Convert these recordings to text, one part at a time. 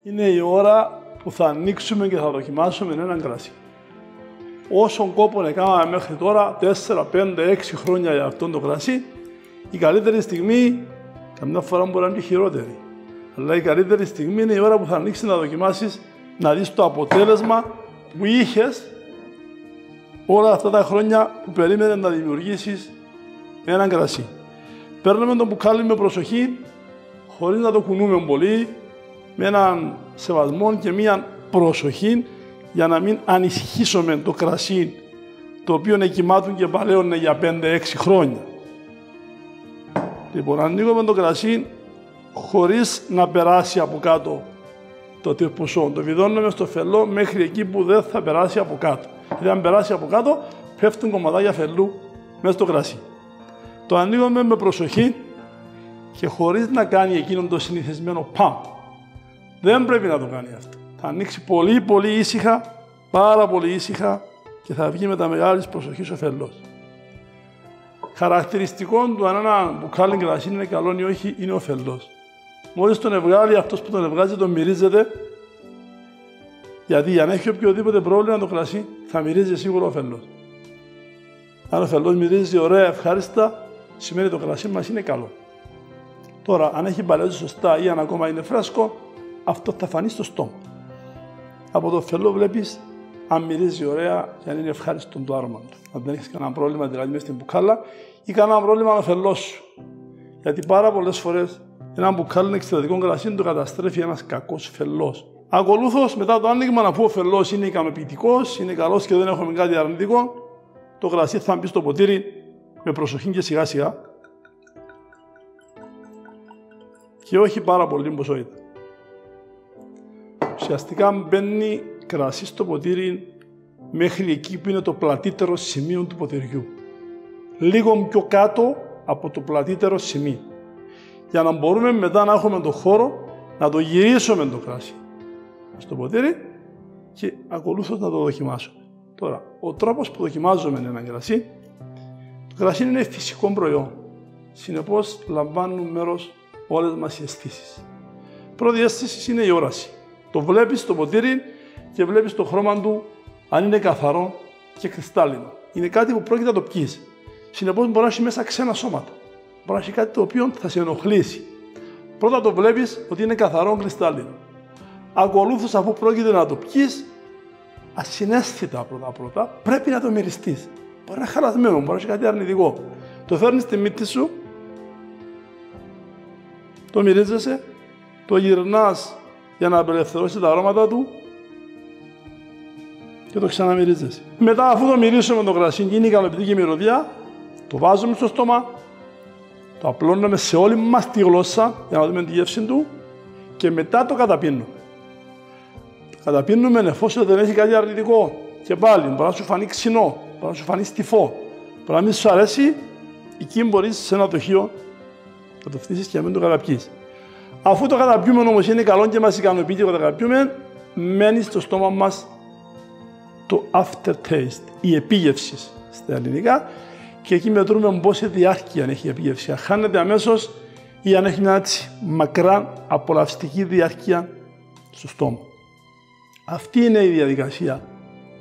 Είναι η ώρα που θα ανοίξουμε και θα δοκιμάσουμε έναν κρασί. Όσον κόπο έκαναμε μέχρι τώρα, 4, 5, 6 χρόνια για αυτόν το κρασί, η καλύτερη στιγμή, καμιά φορά μπορεί να είναι και χειρότερη, αλλά η καλύτερη στιγμή είναι η ώρα που θα ανοίξεις να δοκιμάσεις, να δεις το αποτέλεσμα που είχες όλα αυτά τα χρόνια που περίμενε να δημιουργήσεις έναν κρασί. Παίρνουμε το μπουκάλι με προσοχή, χωρίς να το κουνούμε πολύ, με έναν σεβασμό και μία προσοχή για να μην ανησυχήσουμε το κρασί το οποίο εκοιμάτουν και παλαιώνε για 5-6 χρόνια. Λοιπόν, ανοίγουμε το κρασί χωρίς να περάσει από κάτω το τυρπουσό. Το βιδώνουμε στο φελό μέχρι εκεί που δεν θα περάσει από κάτω. Δηλαδή, αν περάσει από κάτω, πέφτουν κομματάκια φελού μέσα στο κρασί. Το ανοίγουμε με προσοχή και χωρίς να κάνει εκείνον το συνηθισμένο παμ. Δεν πρέπει να το κάνει αυτό. Θα ανοίξει πολύ ήσυχα, πάρα πολύ ήσυχα και θα βγει με τα μεγάλης προσοχής ο φελός. Χαρακτηριστικό του αν ένα μπουκάλι κρασί είναι καλό ή όχι είναι ο φελός. Μόλις τον βγάλει, αυτός που τον βγάζει τον μυρίζεται, γιατί αν έχει οποιοδήποτε πρόβλημα το κρασί θα μυρίζει σίγουρα ο φελός. Αν ο φελός μυρίζει ωραία, ευχάριστα, σημαίνει το κρασί μας είναι καλό. Τώρα, αν έχει παλαιώσει σωστά ή αν ακόμα είναι φρέσκο, αυτό θα φανεί στο στόμα. Από το φελό βλέπεις αν μυρίζει ωραία και αν είναι ευχάριστο το άρωμα του. Αν δεν έχεις κανένα πρόβλημα δηλαδή μες στην μπουκάλα ή κανένα πρόβλημα με το φελό σου. Γιατί πάρα πολλές φορές ένα μπουκάλι εξαιρετικό κρασί το καταστρέφει ένας κακός φελός. Ακολούθως, μετά το άνοιγμα, να πω ο φελός είναι ικανοποιητικός, είναι καλός και δεν έχουμε κάτι αρνητικό, το κρασί θα μπει στο ποτήρι με προσοχή και σιγά σιγά και όχι πάρα πολύ ποσότητα. Ουσιαστικά μπαίνει κρασί στο ποτήρι μέχρι εκεί που είναι το πλατύτερο σημείο του ποτηριού. Λίγο πιο κάτω από το πλατύτερο σημείο. Για να μπορούμε μετά να έχουμε τον χώρο να το γυρίσουμε το κρασί στο ποτήρι και ακολούθως να το δοκιμάσουμε. Τώρα, ο τρόπος που δοκιμάζουμε ένα κρασί, το κρασί είναι φυσικό προϊόν. Συνεπώς, λαμβάνουν μέρος όλες μας οι αισθήσεις. Πρώτη αίσθηση είναι η όραση. Το βλέπεις στο ποτήρι και βλέπεις το χρώμα του αν είναι καθαρό και κρυστάλλινο. Είναι κάτι που πρόκειται να το πιείς. Συνεπώς, μπορεί να έχει μέσα ξένα σώματα. Μπορεί να έχει κάτι το οποίο θα σε ενοχλήσει. Πρώτα το βλέπεις ότι είναι καθαρό κρυστάλλινο. Ακολούθως, αφού πρόκειται να το πιείς, ασυναίσθητα πρώτα, πρέπει να το μυριστείς. Μπορεί να είναι χαλασμένο, μπορεί να έχει κάτι αρνητικό. Το φέρνεις στη μύτη σου, το μυρίζεσαι, το γυρνάς για να απελευθερώσει τα αρώματα του και το ξαναμυρίζεσαι. Μετά, αφού το μυρίσουμε το κρασί και είναι ικανοποιητική μυρωδιά, το βάζουμε στο στόμα, το απλώνουμε σε όλη μας τη γλώσσα για να δούμε τη γεύση του και μετά το καταπίνουμε. Το καταπίνουμε εφόσον δεν έχει κάτι αρνητικό. Και πάλι, μπορεί να σου φανεί ξινό, μπορεί να σου φανεί στιφό, μπορεί να μην σου αρέσει, εκεί μπορείς σε ένα δοχείο να το φτύσεις και να μην το καταπιείς. Αφού το καταπιούμε όμως είναι καλό και μας ικανοποιεί και το καταπιούμε, μένει στο στόμα μας το aftertaste, η επίγευση στα ελληνικά και εκεί μετρούμε πόση διάρκεια έχει η επίγευση. Αν χάνεται αμέσως ή αν έχει μια έτσι μακρά απολαυστική διάρκεια στο στόμα. Αυτή είναι η διαδικασία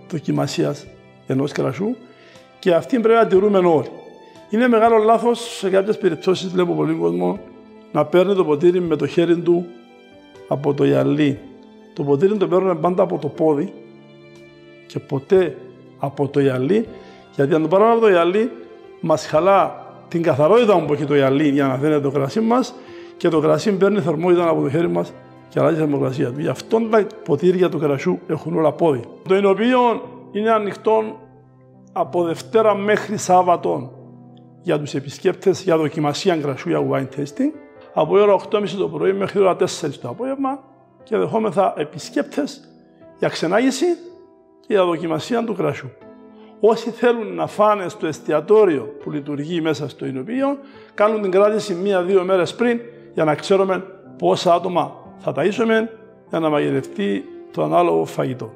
δοκιμασίας ενός κρασιού και αυτή πρέπει να τηρούμε όλοι. Είναι μεγάλο λάθος σε κάποιες περιπτώσεις, βλέπω πολύ κόσμο, να παίρνει το ποτήρι με το χέρι του από το γυαλί. Το ποτήρι το παίρνουμε πάντα από το πόδι και ποτέ από το γυαλί, γιατί αν το πάρουμε από το γυαλί, μας χαλά την καθαρότητα που έχει το γυαλί για να φαίνεται το κρασί μας και το κρασί παίρνει θερμότητα από το χέρι μας και αλλάζει τη θερμοκρασία του. Γι' αυτό τα ποτήρια του κρασιού έχουν όλα πόδι. Το εινοποιείο είναι ανοιχτό από Δευτέρα μέχρι Σάββατο για τους επισκέπτες για δοκιμασία κρασιού για wine tasting, από η ώρα 8.30 το πρωί μέχρι η ώρα 4 το απόγευμα και δεχόμεθα επισκέπτες για ξενάγηση και για δοκιμασία του κρασιού. Όσοι θέλουν να φάνε στο εστιατόριο που λειτουργεί μέσα στο εινοποιείο, κάνουν την κράτηση 1-2 μέρες πριν για να ξέρουμε πόσα άτομα θα ταΐσουμε για να μαγειρευτεί το ανάλογο φαγητό.